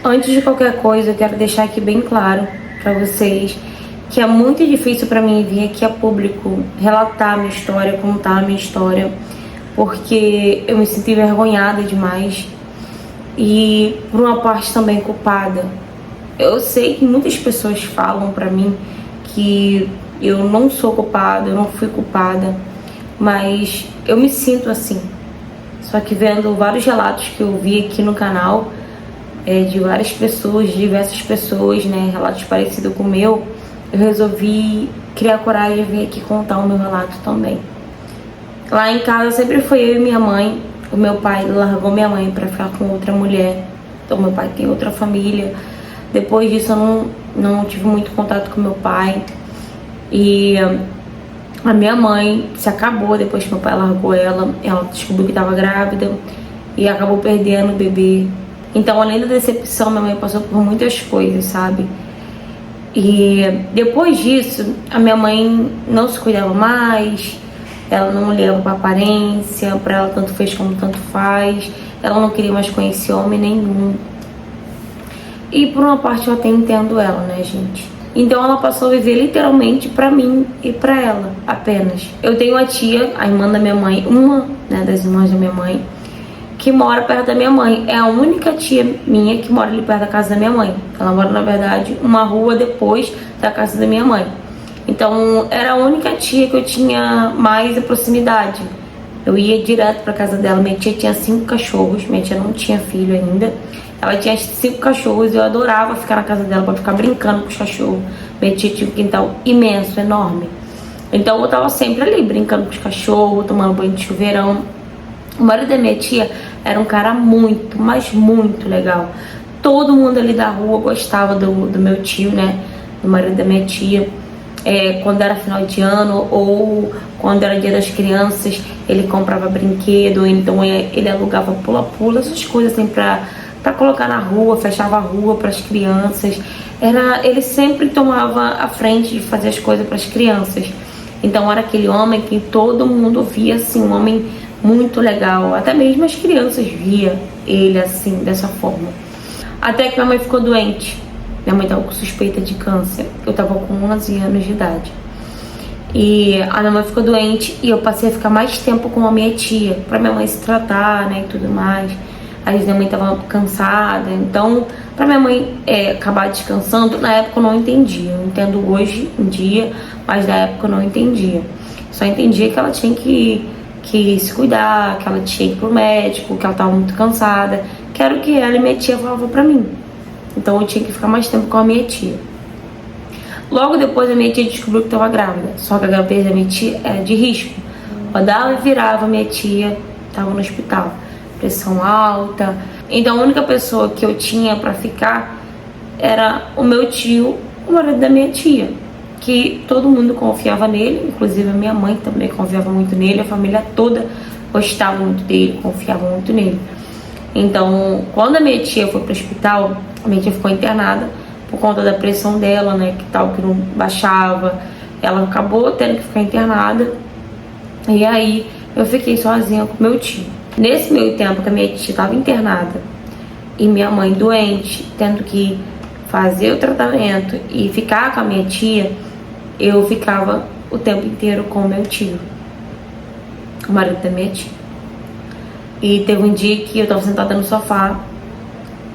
Antes de qualquer coisa, eu quero deixar aqui bem claro pra vocês que é muito difícil pra mim vir aqui a público relatar a minha história, contar a minha história, porque eu me sinto envergonhada demais e por uma parte também culpada. Eu sei que muitas pessoas falam pra mim que eu não sou culpada, eu não fui culpada, mas eu me sinto assim. Só que vendo vários relatos que eu vi aqui no canal, de várias pessoas, de diversas pessoas, né, relatos parecidos com o meu, eu resolvi criar coragem de vir aqui contar o meu relato também. Lá em casa sempre foi eu e minha mãe. O meu pai largou minha mãe pra ficar com outra mulher, então meu pai tem outra família. Depois disso eu não tive muito contato com meu pai. E a minha mãe se acabou depois que meu pai largou ela. Ela descobriu que estava grávida e acabou perdendo o bebê. Então, além da decepção, minha mãe passou por muitas coisas, sabe? E depois disso, a minha mãe não se cuidava mais, ela não olhava pra aparência, pra ela tanto fez como tanto faz, ela não queria mais conhecer homem nenhum. E por uma parte eu até entendo ela, né, gente? Então ela passou a viver literalmente pra mim e pra ela, apenas. Eu tenho uma tia, a irmã da minha mãe, uma, né, das irmãs da minha mãe, que mora perto da minha mãe. É a única tia minha que mora ali perto da casa da minha mãe. Ela mora, na verdade, uma rua depois da casa da minha mãe. Então, era a única tia que eu tinha mais a proximidade. Eu ia direto pra casa dela. Minha tia tinha 5 cachorros. Minha tia não tinha filho ainda. Ela tinha 5 cachorros e eu adorava ficar na casa dela pra ficar brincando com os cachorros. Minha tia tinha um quintal imenso, enorme. Então, eu tava sempre ali, brincando com os cachorros, tomando banho de chuveirão. O marido da minha tia era um cara muito, mas muito legal. Todo mundo ali da rua gostava do meu tio, né? Do marido da minha tia. Quando era final de ano ou quando era dia das crianças, ele comprava brinquedo, então ele alugava pula-pula, essas coisas assim pra colocar na rua, fechava a rua para as crianças. Ele sempre tomava a frente de fazer as coisas para as crianças. Então era aquele homem que todo mundo via assim, um homem muito legal. Até mesmo as crianças via ele assim, dessa forma. Até que minha mãe ficou doente. Minha mãe tava com suspeita de câncer. Eu tava com 11 anos de idade. E a minha mãe ficou doente e eu passei a ficar mais tempo com a minha tia, pra minha mãe se tratar, né, e tudo mais. Às vezes minha mãe tava cansada, então pra minha mãe acabar descansando, na época eu não entendia. Eu entendo hoje em dia, mas na época eu não entendia. Só entendia que ela tinha que se cuidar, que ela tinha que ir pro médico, que ela tava muito cansada, que era o que ela e minha tia falavam pra mim. Então eu tinha que ficar mais tempo com a minha tia. Logo depois a minha tia descobriu que estava grávida. Só que a gravidez da minha tia era de risco. Rodava e virava, minha tia estava no hospital. Pressão alta. Então a única pessoa que eu tinha pra ficar era o meu tio, o marido da minha tia. Que todo mundo confiava nele, inclusive a minha mãe também confiava muito nele. A família toda gostava muito dele, confiava muito nele. Então, quando a minha tia foi pro hospital, a minha tia ficou internada por conta da pressão dela, né, que não baixava. Ela acabou tendo que ficar internada. E aí, eu fiquei sozinha com meu tio. Nesse meio tempo que a minha tia estava internada e minha mãe doente, tendo que fazer o tratamento e ficar com a minha tia, eu ficava o tempo inteiro com o meu tio, o marido da minha tia. E teve um dia que eu tava sentada no sofá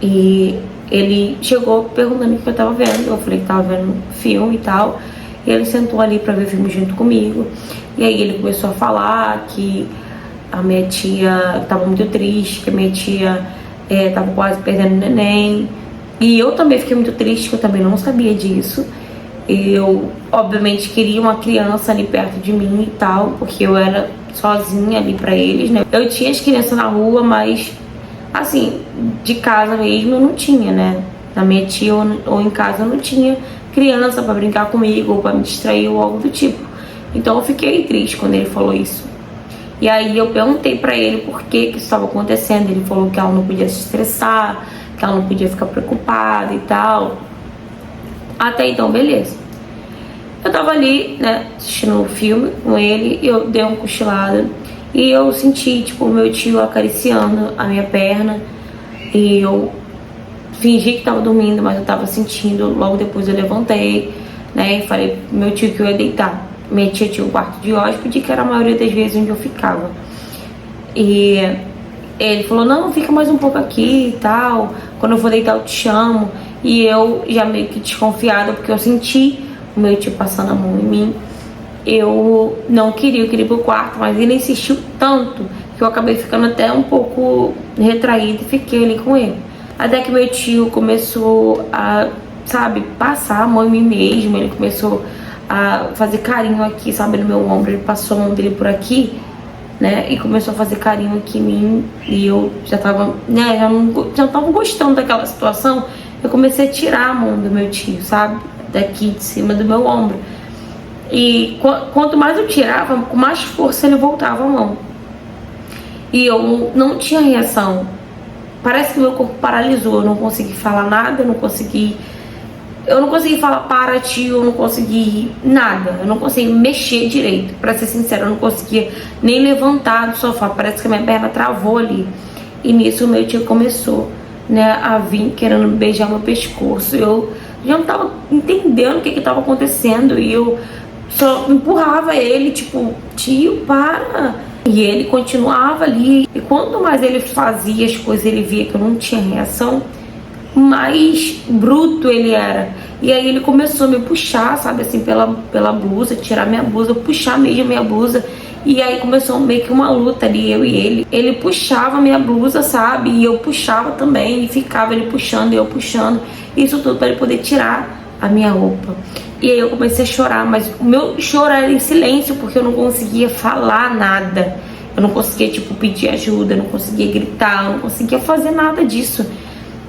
e ele chegou perguntando o que eu tava vendo. Eu falei que tava vendo filme e tal. E ele sentou ali pra ver filme junto comigo. E aí ele começou a falar que a minha tia tava muito triste, que a minha tia tava quase perdendo o neném. E eu também fiquei muito triste, que eu também não sabia disso. Eu, obviamente, queria uma criança ali perto de mim e tal, porque eu era sozinha ali pra eles, né? Eu tinha as crianças na rua, mas, assim, de casa mesmo eu não tinha, né? Na minha tia ou em casa eu não tinha criança pra brincar comigo ou pra me distrair ou algo do tipo. Então eu fiquei triste quando ele falou isso. E aí eu perguntei pra ele por que isso estava acontecendo. Ele falou que ela não podia se estressar, que ela não podia ficar preocupada e tal. Até então, beleza. Eu tava ali, né, assistindo o filme com ele, e eu dei uma cochilada. E eu senti, tipo, o meu tio acariciando a minha perna. E eu fingi que tava dormindo, mas eu tava sentindo. Logo depois eu levantei, né, e falei pro meu tio que eu ia deitar. Minha tia tinha um quarto de hóspede, que era a maioria das vezes onde eu ficava. E ele falou, não, fica mais um pouco aqui e tal, quando eu for deitar eu te chamo. E eu já meio que desconfiada, porque eu senti o meu tio passando a mão em mim. Eu não queria, eu queria ir pro quarto, mas ele insistiu tanto que eu acabei ficando até um pouco retraída e fiquei ali com ele. Até que meu tio começou a, sabe, passar a mão em mim mesmo. Ele começou a fazer carinho aqui, sabe, no meu ombro. Ele passou a mão dele por aqui, né, e começou a fazer carinho aqui em mim. E eu já tava, né, já não tava gostando daquela situação. Eu comecei a tirar a mão do meu tio, sabe, daqui de cima do meu ombro. E quanto mais eu tirava, com mais força ele voltava a mão. E eu não tinha reação. Parece que meu corpo paralisou. Eu não consegui falar nada, eu não consegui falar para tio, eu não consegui nada. Eu não consegui mexer direito. Pra ser sincera, eu não conseguia nem levantar do sofá. Parece que a minha perna travou ali. E nisso o meu tio começou, né, a vir querendo beijar meu pescoço. Eu já não tava entendendo o que tava acontecendo. E eu só empurrava ele, tipo, tio, para. E ele continuava ali. E quanto mais ele fazia as coisas, ele via que eu não tinha reação, mais bruto ele era. E aí ele começou a me puxar, sabe, assim, pela blusa, tirar minha blusa, puxar mesmo minha blusa. E aí começou meio que uma luta ali, eu e ele. Ele puxava minha blusa, sabe, e eu puxava também. E ficava ele puxando e eu puxando. Isso tudo para ele poder tirar a minha roupa. E aí eu comecei a chorar, mas o meu choro era em silêncio, porque eu não conseguia falar nada. Eu não conseguia, tipo, pedir ajuda, eu não conseguia gritar, eu não conseguia fazer nada disso.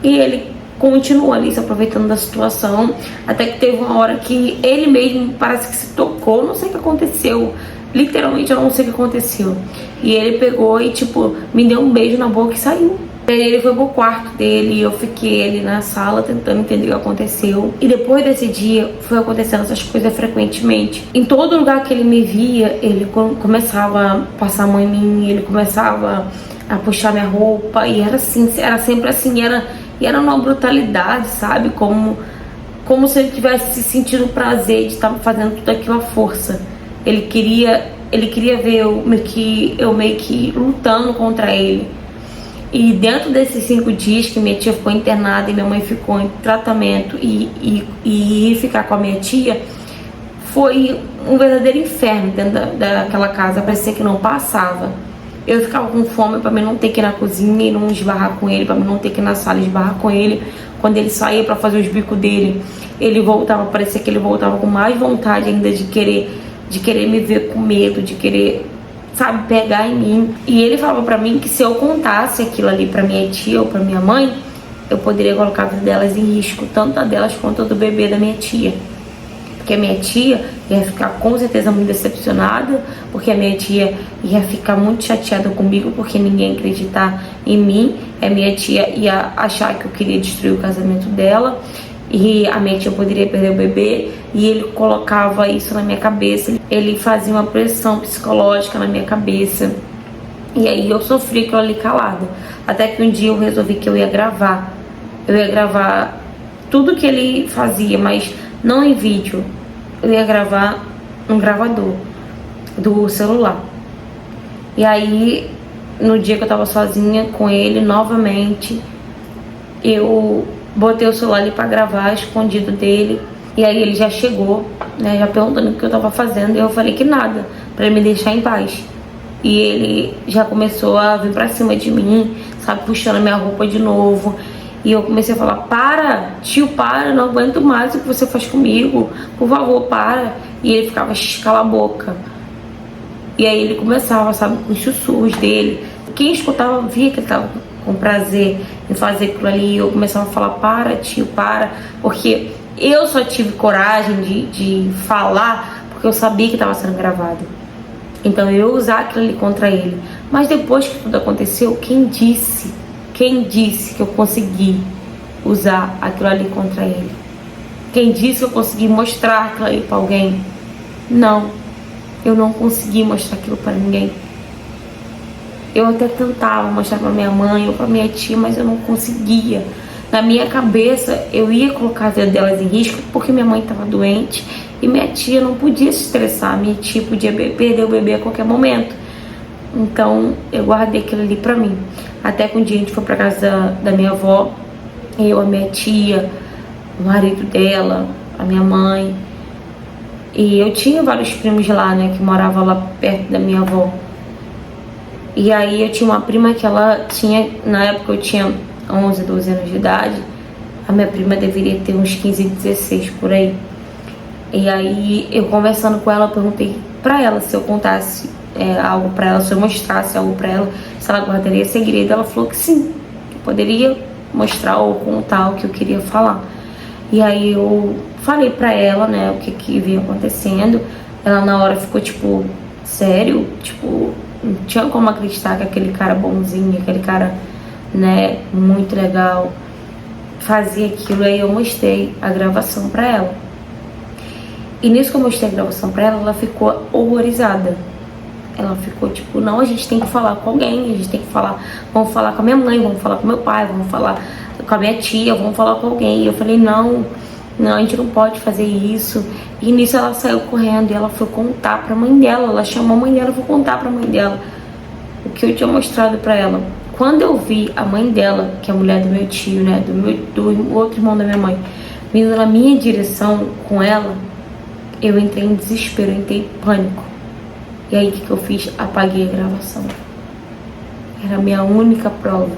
E ele continuou ali se aproveitando da situação, até que teve uma hora que ele mesmo parece que se tocou, não sei o que aconteceu. Literalmente eu não sei o que aconteceu. E ele pegou e, tipo, me deu um beijo na boca e saiu. Ele foi pro quarto dele e eu fiquei ali na sala tentando entender o que aconteceu. E depois desse dia foi acontecendo essas coisas frequentemente. Em todo lugar que ele me via, ele começava a passar a mão em mim, ele começava a puxar minha roupa. E era assim, era sempre assim, era uma brutalidade, sabe? Como se ele tivesse sentido o prazer de estar fazendo tudo aquilo à força. Ele queria ver eu meio que lutando contra ele. E dentro desses 5 dias que minha tia ficou internada e minha mãe ficou em tratamento e ficar com a minha tia, foi um verdadeiro inferno dentro daquela casa. Parecia que não passava. Eu ficava com fome pra mim não ter que ir na cozinha e não esbarrar com ele, pra mim não ter que ir na sala e esbarrar com ele. Quando ele saía pra fazer os bicos dele, ele voltava, parecia que ele voltava com mais vontade ainda de querer me ver com medo, de querer, sabe, pegar em mim. E ele falava pra mim que se eu contasse aquilo ali pra minha tia ou pra minha mãe, eu poderia colocar a vida delas em risco, tanto a delas quanto a do bebê da minha tia. Porque a minha tia ia ficar com certeza muito decepcionada, porque a minha tia ia ficar muito chateada comigo, porque ninguém ia acreditar em mim. A minha tia ia achar que eu queria destruir o casamento dela, e a minha tia poderia perder o bebê. E ele colocava isso na minha cabeça, ele fazia uma pressão psicológica na minha cabeça. E aí eu sofri aquilo ali calada. Até que um dia eu resolvi que eu ia gravar. Eu ia gravar tudo que ele fazia, mas não em vídeo. Eu ia gravar um gravador do celular. E aí, no dia que eu tava sozinha com ele, novamente, eu botei o celular ali pra gravar, escondido dele. E aí ele já chegou, né, já perguntando o que eu tava fazendo. E eu falei que nada, pra ele me deixar em paz. E ele já começou a vir pra cima de mim, sabe, puxando a minha roupa de novo. E eu comecei a falar, para, tio, para, não aguento mais o que você faz comigo, por favor, para. E ele ficava, cala a boca. E aí ele começava, sabe, com os sussurros dele. Quem escutava via que ele tava com prazer em fazer aquilo ali. E eu começava a falar, para, tio, para. Porque eu só tive coragem de falar porque eu sabia que estava sendo gravado. Então eu ia usar aquilo ali contra ele. Mas depois que tudo aconteceu, quem disse que eu consegui usar aquilo ali contra ele? Quem disse que eu consegui mostrar aquilo ali pra alguém? Não, eu não consegui mostrar aquilo pra ninguém. Eu até tentava mostrar pra minha mãe ou pra minha tia, mas eu não conseguia. na minha cabeça, eu ia colocar a vida delas em risco porque minha mãe estava doente e minha tia não podia se estressar. Minha tia podia perder o bebê a qualquer momento. Então, eu guardei aquilo ali pra mim. Até que um dia a gente foi pra casa da minha avó, eu, a minha tia, o marido dela, a minha mãe. E eu tinha vários primos lá, né, que moravam lá perto da minha avó. E aí eu tinha uma prima que ela tinha, na época eu tinha 11, 12 anos de idade. A minha prima deveria ter uns 15, 16 por aí. E aí eu conversando com ela, eu perguntei pra ela se eu contasse algo pra ela, se eu mostrasse algo pra ela, se ela guardaria segredo. Ela falou que sim, que poderia mostrar ou contar o que eu queria falar. E aí eu falei pra ela, né, o que vinha acontecendo. Ela na hora ficou tipo, sério? Tipo, não tinha como acreditar que aquele cara bonzinho, aquele cara, né, muito legal, fazia aquilo. Aí eu mostrei a gravação pra ela. E nisso que eu mostrei a gravação pra ela, ela ficou horrorizada. Ela ficou tipo, não, a gente tem que falar com alguém, a gente tem que falar, vamos falar com a minha mãe, vamos falar com meu pai, vamos falar com a minha tia, vamos falar com alguém. E eu falei, não, a gente não pode fazer isso. E nisso ela saiu correndo e ela foi contar pra mãe dela, ela chamou a mãe dela e foi contar pra mãe dela o que eu tinha mostrado pra ela. Quando eu vi a mãe dela, que é a mulher do meu tio, né, do outro irmão da minha mãe, vindo na minha direção com ela, eu entrei em desespero, eu entrei em pânico. E aí o que eu fiz? Apaguei a gravação. Era a minha única prova.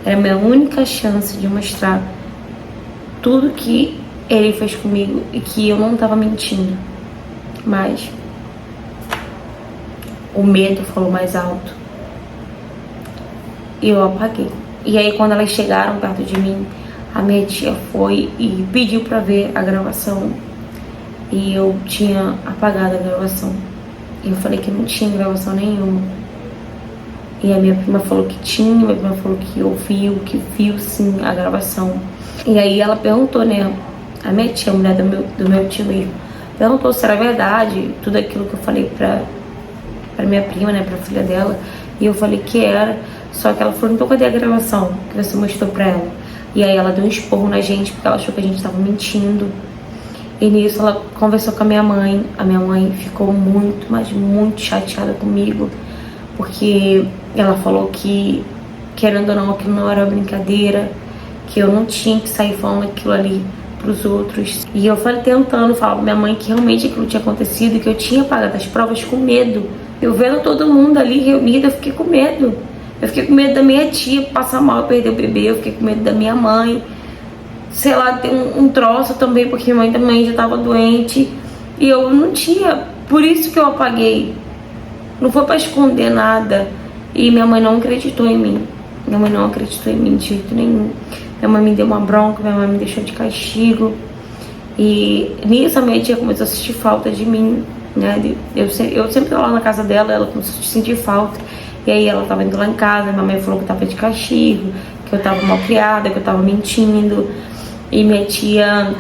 Era a minha única chance de mostrar tudo que ele fez comigo e que eu não estava mentindo. Mas o medo falou mais alto. E eu apaguei. E aí quando elas chegaram perto de mim, a minha tia foi e pediu pra ver a gravação. E eu tinha apagado a gravação. E eu falei que não tinha gravação nenhuma. E a minha prima falou que tinha, minha prima falou que ouviu, que viu sim a gravação. E aí ela perguntou, né, a minha tia, a mulher do meu tio mesmo, perguntou se era verdade tudo aquilo que eu falei pra minha prima, né, pra filha dela. E eu falei que era, só que ela falou, então cadê a gravação que você mostrou pra ela? E aí ela deu um esporro na gente, porque ela achou que a gente tava mentindo. E nisso ela conversou com a minha mãe ficou muito, mas muito chateada comigo, porque ela falou que, querendo ou não, aquilo não era brincadeira, que eu não tinha que sair falando aquilo ali pros outros. E eu falei, tentando falar pra minha mãe que realmente aquilo tinha acontecido e que eu tinha pagado as provas com medo. Eu vendo todo mundo ali reunido, eu fiquei com medo. Eu fiquei com medo da minha tia passar mal e perder o bebê, eu fiquei com medo da minha mãe, sei lá, ter um troço também, porque minha mãe também já tava doente. E eu não tinha, por isso que eu apaguei. Não foi pra esconder nada. E minha mãe não acreditou em mim. Minha mãe não acreditou em mim de jeito nenhum. Minha mãe me deu uma bronca, minha mãe me deixou de castigo. E nisso a minha tia começou a sentir falta de mim, né? Eu sempre tava lá na casa dela, ela começou a sentir falta. E aí ela tava indo lá em casa, minha mãe falou que eu tava de castigo, que eu tava mal criada, que eu tava mentindo. E minha tia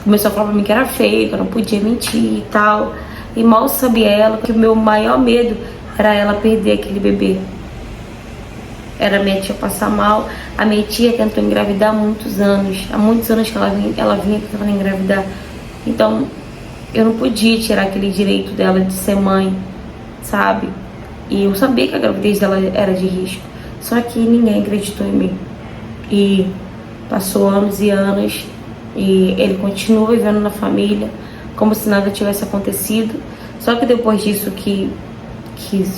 começou a falar pra mim que era feio, que eu não podia mentir e tal. E mal sabia ela que o meu maior medo era ela perder aquele bebê. Era minha tia passar mal. A minha tia tentou engravidar há muitos anos. Há muitos anos que ela vinha tentando engravidar. Então, eu não podia tirar aquele direito dela de ser mãe, sabe? E eu sabia que a gravidez dela era de risco. Só que ninguém acreditou em mim. E passou anos e anos. E ele continua vivendo na família, como se nada tivesse acontecido. Só que depois disso que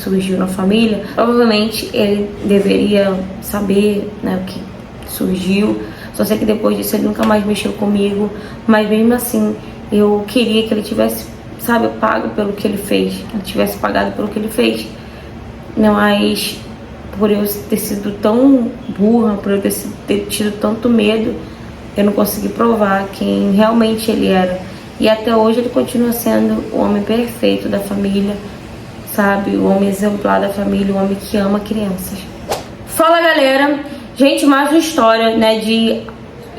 surgiu na família, provavelmente ele deveria saber, né, o que surgiu. Só sei que depois disso ele nunca mais mexeu comigo. Mas mesmo assim, eu queria que ele tivesse, sabe, pago pelo que ele fez, que ele tivesse pagado pelo que ele fez. Mas por eu ter sido tão burra, por eu ter tido tanto medo, eu não consegui provar quem realmente ele era. E até hoje ele continua sendo o homem perfeito da família, sabe? O homem exemplar da família, o homem que ama crianças. Fala, galera! Gente, mais uma história, né, de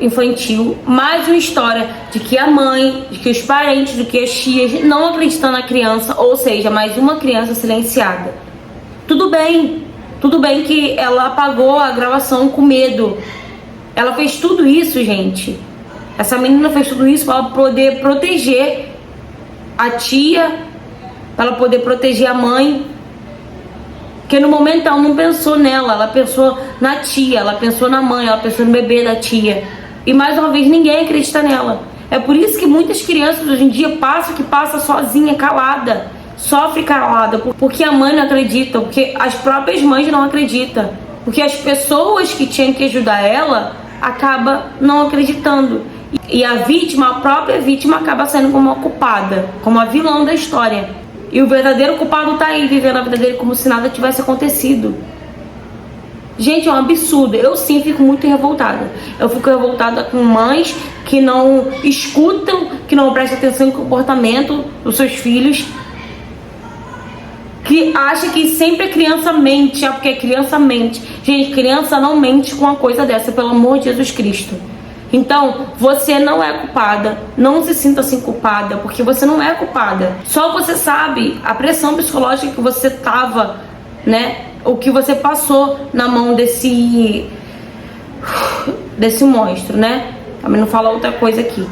infantil. Mais uma história de que a mãe, de que os parentes, de que as tias não acreditam na criança. Ou seja, mais uma criança silenciada. Tudo bem que ela apagou a gravação com medo. Ela fez tudo isso, gente. Essa menina fez tudo isso para ela poder proteger a tia, para ela poder proteger a mãe. Porque no momento ela não pensou nela, ela pensou na tia, ela pensou na mãe, ela pensou no bebê da tia. E mais uma vez ninguém acredita nela. É por isso que muitas crianças hoje em dia passa sozinha, calada, sofre calada, porque a mãe não acredita, porque as próprias mães não acreditam, porque as pessoas que tinham que ajudar ela acabam não acreditando. E a vítima, a própria vítima, acaba sendo como a culpada, como a vilã da história. E o verdadeiro culpado tá aí, vivendo a vida dele como se nada tivesse acontecido. Gente, é um absurdo. Eu sim fico muito revoltada. Eu fico revoltada com mães que não escutam, que não prestam atenção no comportamento dos seus filhos, que acha que sempre a criança mente, porque a criança mente. Gente, criança não mente com uma coisa dessa, pelo amor de Jesus Cristo. Então, você não é culpada, não se sinta assim culpada, porque você não é culpada. Só você sabe a pressão psicológica que você tava, né? O que você passou na mão desse monstro, né? Também não fala outra coisa aqui.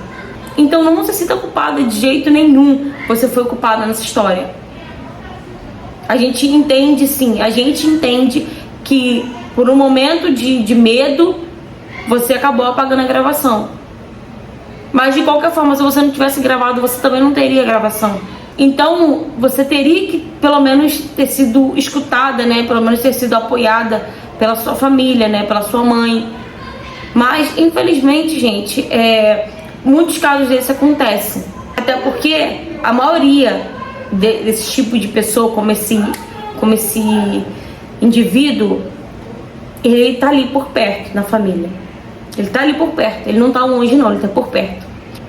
Então não se sinta culpada de jeito nenhum. Você foi culpada nessa história. A gente entende, sim, a gente entende que por um momento de medo você acabou apagando a gravação. Mas de qualquer forma, se você não tivesse gravado, você também não teria gravação. Então, você teria que pelo menos ter sido escutada, né? Pelo menos ter sido apoiada pela sua família, né? Pela sua mãe. Mas, infelizmente, gente, muitos casos desses acontecem. Até porque a maioria desse tipo de pessoa, como esse indivíduo, ele tá ali por perto, na família. Ele tá ali por perto, ele não tá longe não, ele tá por perto.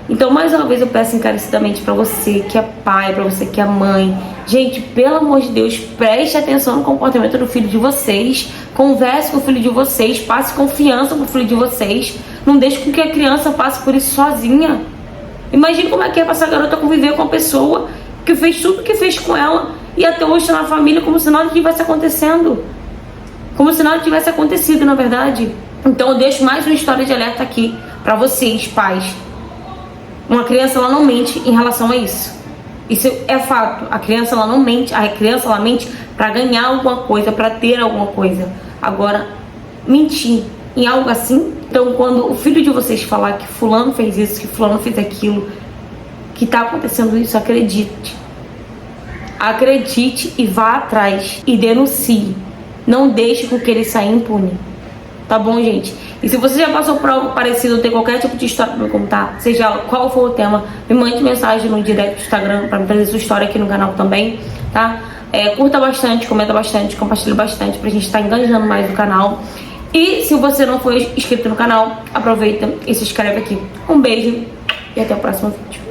Então, mais uma vez, eu peço encarecidamente pra você que é pai, pra você que é mãe. Gente, pelo amor de Deus, preste atenção no comportamento do filho de vocês. Converse com o filho de vocês, passe confiança pro filho de vocês. Não deixe com que a criança passe por isso sozinha. Imagine como é que é pra essa garota conviver com uma pessoa que fez tudo o que fez com ela e até hoje tá na família como se nada tivesse acontecendo. Como se nada tivesse acontecido, na verdade. Então eu deixo mais uma história de alerta aqui pra vocês, pais. Uma criança, ela não mente em relação a isso. Isso é fato. A criança, ela não mente. A criança, ela mente pra ganhar alguma coisa, pra ter alguma coisa. Agora, mentir em algo assim... Então, quando o filho de vocês falar que fulano fez isso, que fulano fez aquilo, que tá acontecendo isso, acredite. Acredite e vá atrás. E denuncie. Não deixe com que ele saia impune. Tá bom, gente? E se você já passou por algo parecido, tem qualquer tipo de história pra me contar, seja qual for o tema, me mande mensagem no direct do Instagram pra me trazer sua história aqui no canal também, tá? Curta bastante, comenta bastante, compartilha bastante pra gente estar engajando mais o canal. E se você não for inscrito no canal, aproveita e se inscreve aqui. Um beijo e até o próximo vídeo.